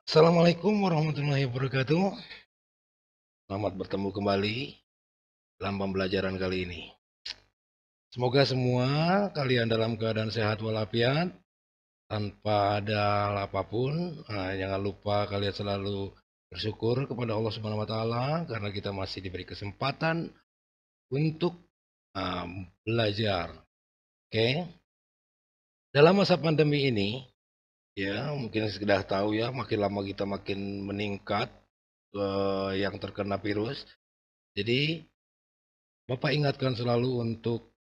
Assalamualaikum warahmatullahi wabarakatuh. Selamat bertemu kembali dalam pembelajaran kali ini. Semoga semua kalian dalam keadaan sehat walafiat, tanpa ada hal apapun. Jangan lupa kalian selalu bersyukur kepada Allah Subhanahu wa taala karena kita masih diberi kesempatan untuk belajar. Oke. Dalam masa pandemi ini, ya mungkin sudah tahu ya, makin lama kita makin meningkat yang terkena virus. Jadi Bapak ingatkan selalu untuk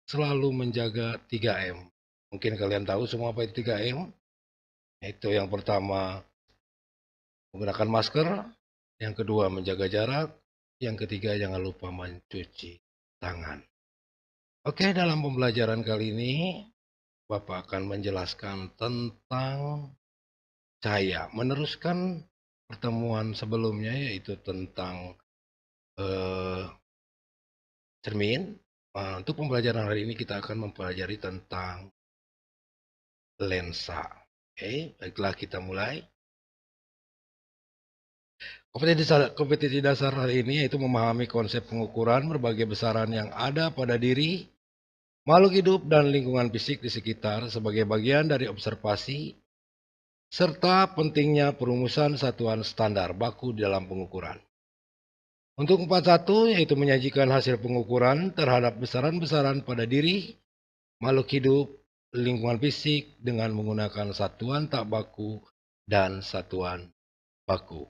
selalu menjaga 3M. Mungkin kalian tahu semua apa itu 3M? Itu yang pertama menggunakan masker, yang kedua menjaga jarak, yang ketiga jangan lupa mencuci tangan. Oke, dalam pembelajaran kali ini Bapak akan menjelaskan tentang cahaya, meneruskan pertemuan sebelumnya yaitu tentang eh, cermin. Untuk pembelajaran hari ini kita akan mempelajari tentang lensa. Oke, baiklah kita mulai. Kompetisi dasar hari ini yaitu memahami konsep pengukuran berbagai besaran yang ada pada diri, makhluk hidup dan lingkungan fisik di sekitar sebagai bagian dari observasi, serta pentingnya perumusan satuan standar baku di dalam pengukuran. Untuk 41 yaitu menyajikan hasil pengukuran terhadap besaran-besaran pada diri, makhluk hidup, lingkungan fisik dengan menggunakan satuan tak baku dan satuan baku.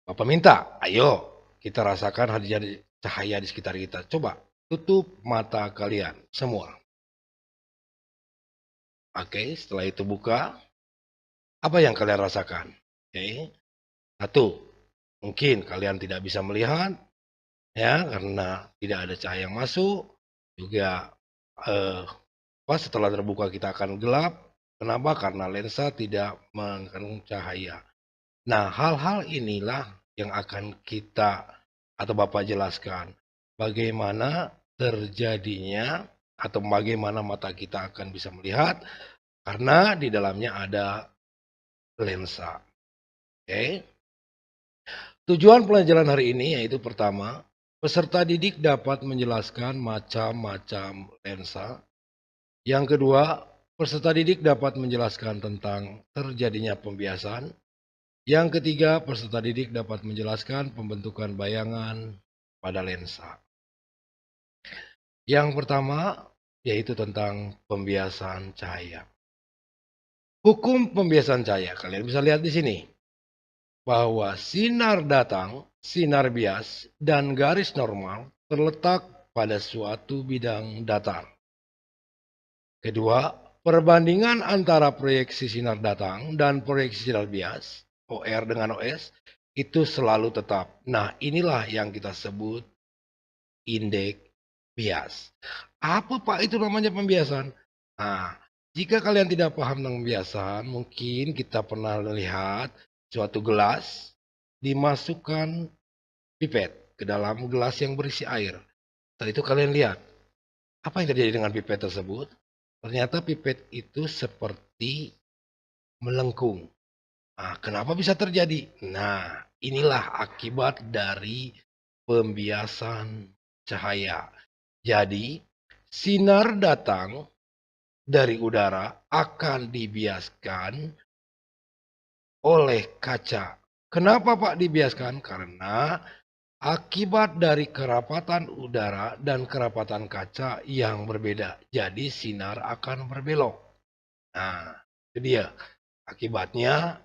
Bapak minta, ayo kita rasakan hadirnya cahaya di sekitar kita. Coba tutup mata kalian semua. Oke, setelah itu buka. Apa yang kalian rasakan? Oke, satu, mungkin kalian tidak bisa melihat, ya, karena tidak ada cahaya yang masuk. Juga pas setelah terbuka kita akan gelap. Kenapa? Karena lensa tidak mengandung cahaya. Nah, hal-hal inilah yang akan kita atau Bapak jelaskan. Bagaimana terjadinya atau bagaimana mata kita akan bisa melihat karena di dalamnya ada lensa. Oke. Tujuan pelajaran hari ini yaitu pertama, peserta didik dapat menjelaskan macam-macam lensa. Yang kedua, peserta didik dapat menjelaskan tentang terjadinya pembiasan. Yang ketiga, peserta didik dapat menjelaskan pembentukan bayangan pada lensa. Yang pertama, yaitu tentang pembiasan cahaya. Hukum pembiasan cahaya, kalian bisa lihat di sini. Bahwa sinar datang, sinar bias, dan garis normal terletak pada suatu bidang datar. Kedua, perbandingan antara proyeksi sinar datang dan proyeksi sinar bias, OR dengan OS, itu selalu tetap. Nah, inilah yang kita sebut indeks bias. Apa Pak itu namanya pembiasan? Nah, jika kalian tidak paham tentang pembiasan, mungkin kita pernah lihat suatu gelas dimasukkan pipet ke dalam gelas yang berisi air. Setelah itu kalian lihat, apa yang terjadi dengan pipet tersebut? Ternyata pipet itu seperti melengkung. Nah, kenapa bisa terjadi? Nah, inilah akibat dari pembiasan cahaya. Jadi, sinar datang dari udara akan dibiaskan oleh kaca. Kenapa Pak dibiaskan? Karena akibat dari kerapatan udara dan kerapatan kaca yang berbeda. Jadi sinar akan berbelok. Nah, itu dia. Akibatnya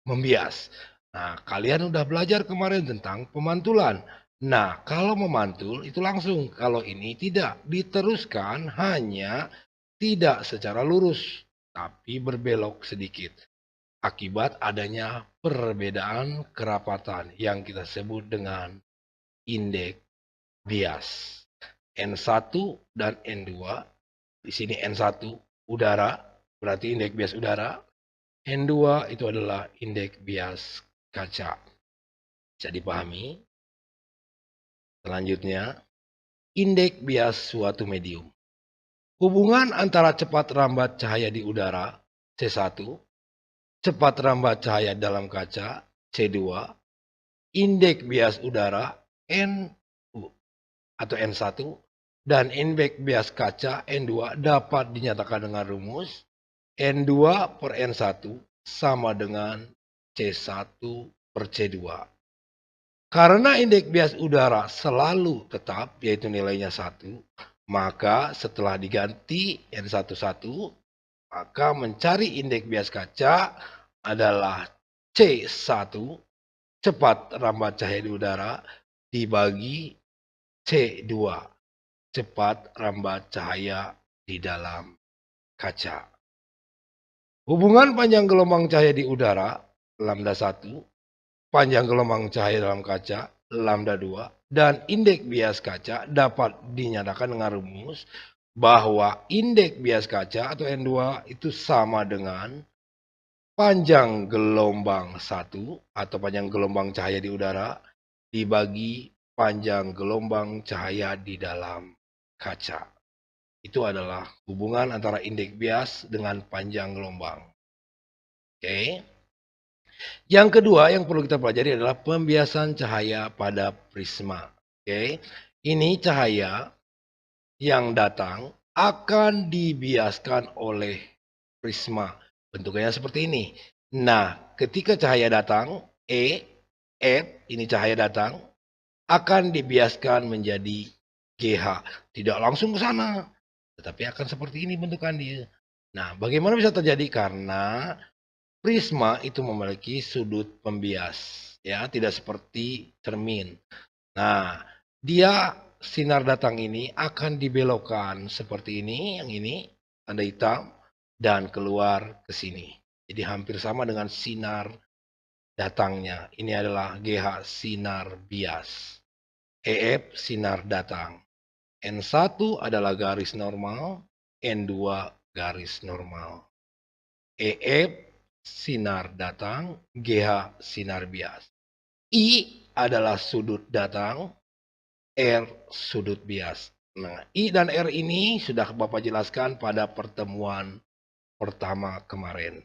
membias. Nah, kalian udah belajar kemarin tentang pemantulan. Nah, kalau memantul itu langsung. Kalau ini tidak. Diteruskan hanya tidak secara lurus. Tapi berbelok sedikit. Akibat adanya perbedaan kerapatan yang kita sebut dengan indeks bias. N1 dan N2. Di sini N1 udara, berarti indeks bias udara. N2 itu adalah indeks bias kaca. Bisa dipahami? Selanjutnya, indeks bias suatu medium. Hubungan antara cepat rambat cahaya di udara, C1, cepat rambat cahaya dalam kaca, C2, indeks bias udara, N atau N1, dan indeks bias kaca, N2, dapat dinyatakan dengan rumus N2 per N1 sama dengan C1 per C2. Karena indeks bias udara selalu tetap, yaitu nilainya 1, maka setelah diganti N11, maka mencari indeks bias kaca adalah C1, cepat rambat cahaya di udara, dibagi C2, cepat rambat cahaya di dalam kaca. Hubungan panjang gelombang cahaya di udara, lambda 1, panjang gelombang cahaya dalam kaca, lambda 2, dan indeks bias kaca dapat dinyatakan dengan rumus bahwa indeks bias kaca atau N2 itu sama dengan panjang gelombang 1 atau panjang gelombang cahaya di udara dibagi panjang gelombang cahaya di dalam kaca. Itu adalah hubungan antara indeks bias dengan panjang gelombang. Oke. Yang kedua yang perlu kita pelajari adalah pembiasan cahaya pada prisma. Oke. Ini cahaya yang datang akan dibiaskan oleh prisma. Bentuknya seperti ini. Nah, ketika cahaya datang, F, ini cahaya datang, akan dibiaskan menjadi GH. Tidak langsung ke sana, tetapi akan seperti ini bentukan dia. Nah, bagaimana bisa terjadi? Karena prisma itu memiliki sudut pembias, ya, tidak seperti cermin. Nah, dia sinar datang ini akan dibelokkan seperti ini, yang ini tanda hitam, dan keluar ke sini. Jadi hampir sama dengan sinar datangnya. Ini adalah GH, sinar bias. EF, sinar datang. N1 adalah garis normal, N2 garis normal. EF, sinar datang, GH, sinar bias. I adalah sudut datang, R sudut bias. Nah, I dan R ini sudah Bapak jelaskan pada pertemuan pertama kemarin.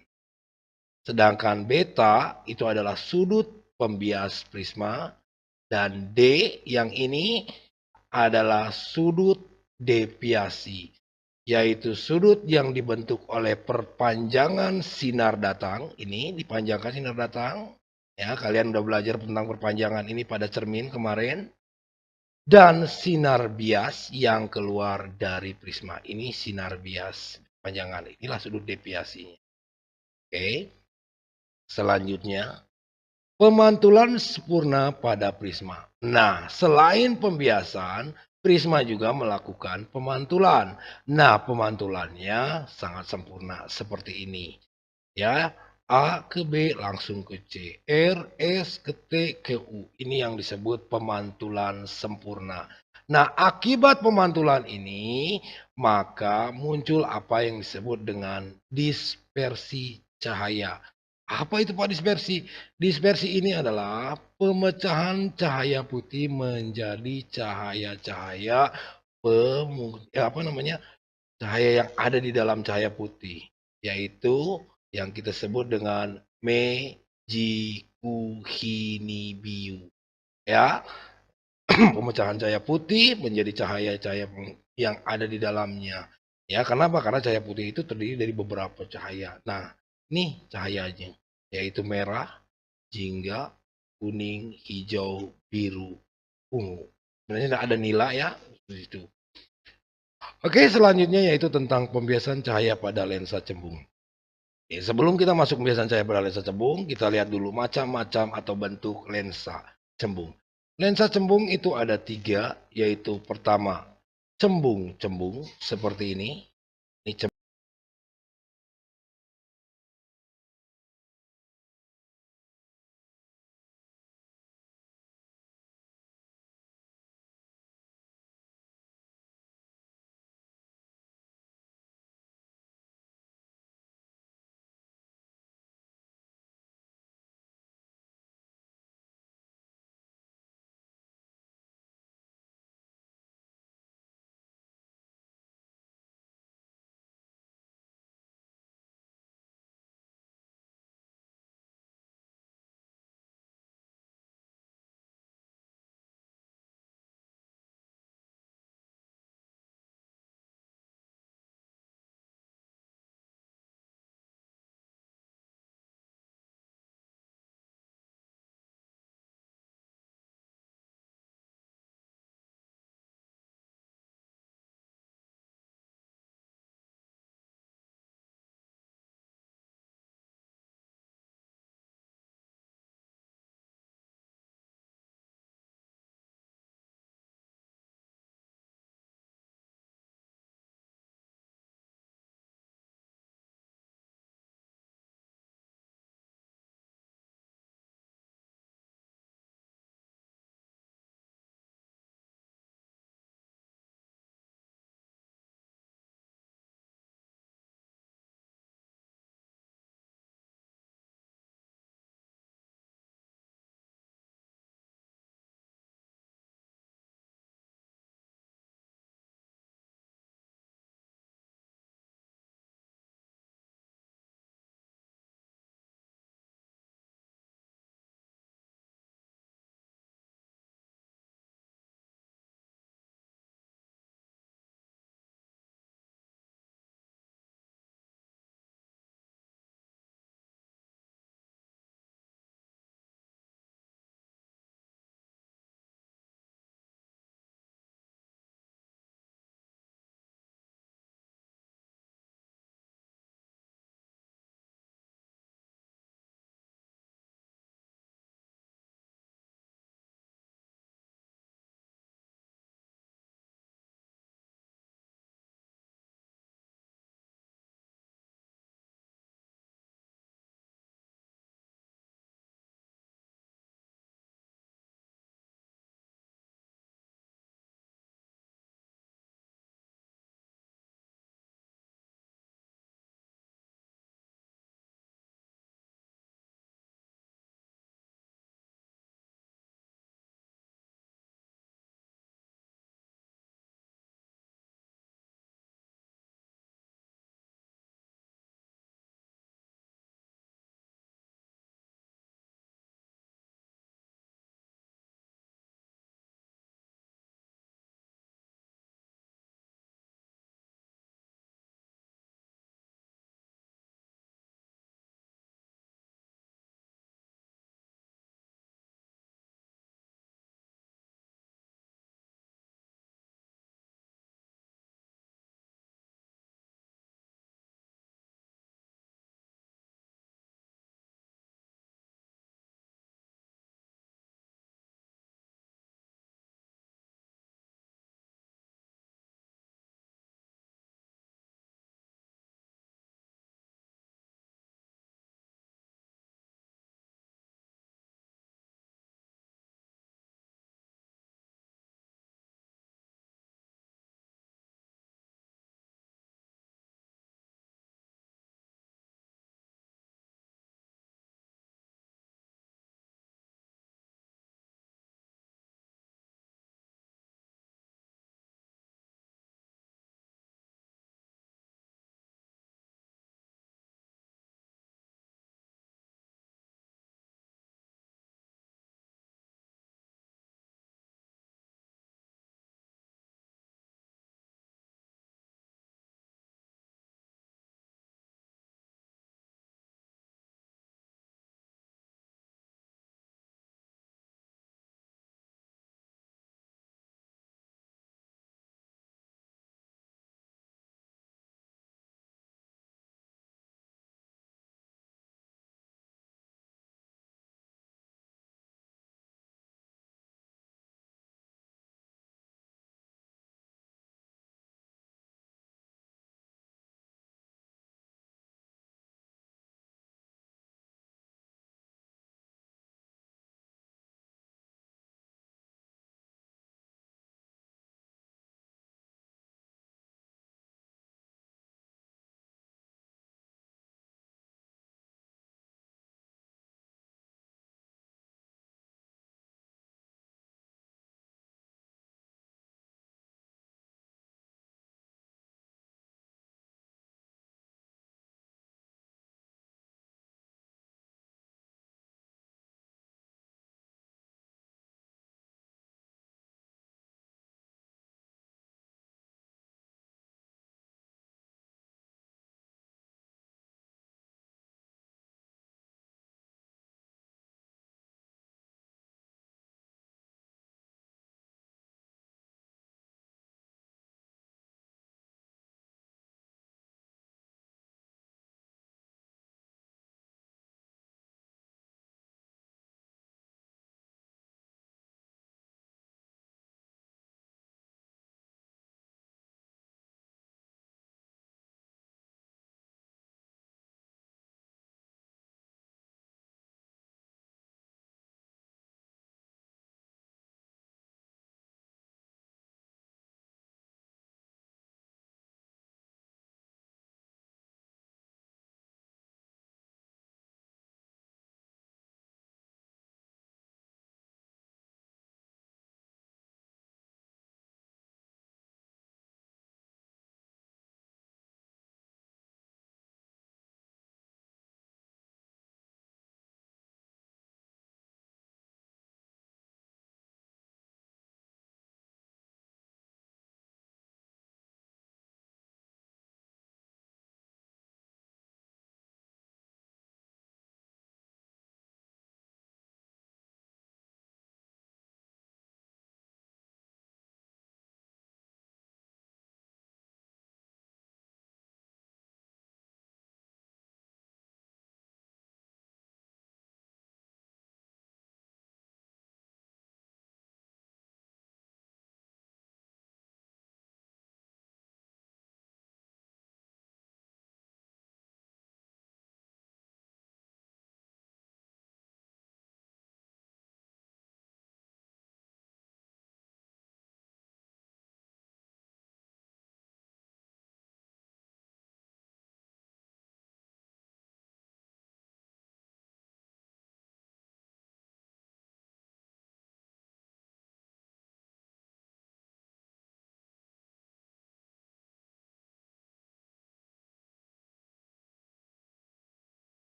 Sedangkan beta itu adalah sudut pembias prisma, dan D yang ini adalah sudut deviasi, yaitu sudut yang dibentuk oleh perpanjangan sinar datang. Ini dipanjangkan sinar datang. Ya, kalian udah belajar tentang perpanjangan ini pada cermin kemarin. Dan sinar bias yang keluar dari prisma. Ini sinar bias panjangan. Inilah sudut deviasinya. Oke. Selanjutnya, pemantulan sempurna pada prisma. Nah, selain pembiasan, prisma juga melakukan pemantulan. Nah, pemantulannya sangat sempurna seperti ini. Ya, A ke B langsung ke C, R, S ke T ke U. Ini yang disebut pemantulan sempurna. Nah, akibat pemantulan ini, maka muncul apa yang disebut dengan dispersi cahaya. Apa itu Pak dispersi? Dispersi ini adalah pemecahan cahaya putih menjadi cahaya-cahaya cahaya yang ada di dalam cahaya putih, yaitu yang kita sebut dengan mejikuhinibiu. Ya, pemecahan cahaya putih menjadi cahaya-cahaya yang ada di dalamnya. Ya, kenapa? Karena cahaya putih itu terdiri dari beberapa cahaya. Nah, ini cahayanya, yaitu merah, jingga, kuning, hijau, biru, ungu. Sebenarnya ada nila ya, di situ. Oke, selanjutnya yaitu tentang pembiasan cahaya pada lensa cembung. Sebelum kita masuk pembiasan cahaya pada lensa cembung, kita lihat dulu macam-macam atau bentuk lensa cembung. Lensa cembung itu ada 3, yaitu pertama, cembung-cembung seperti ini.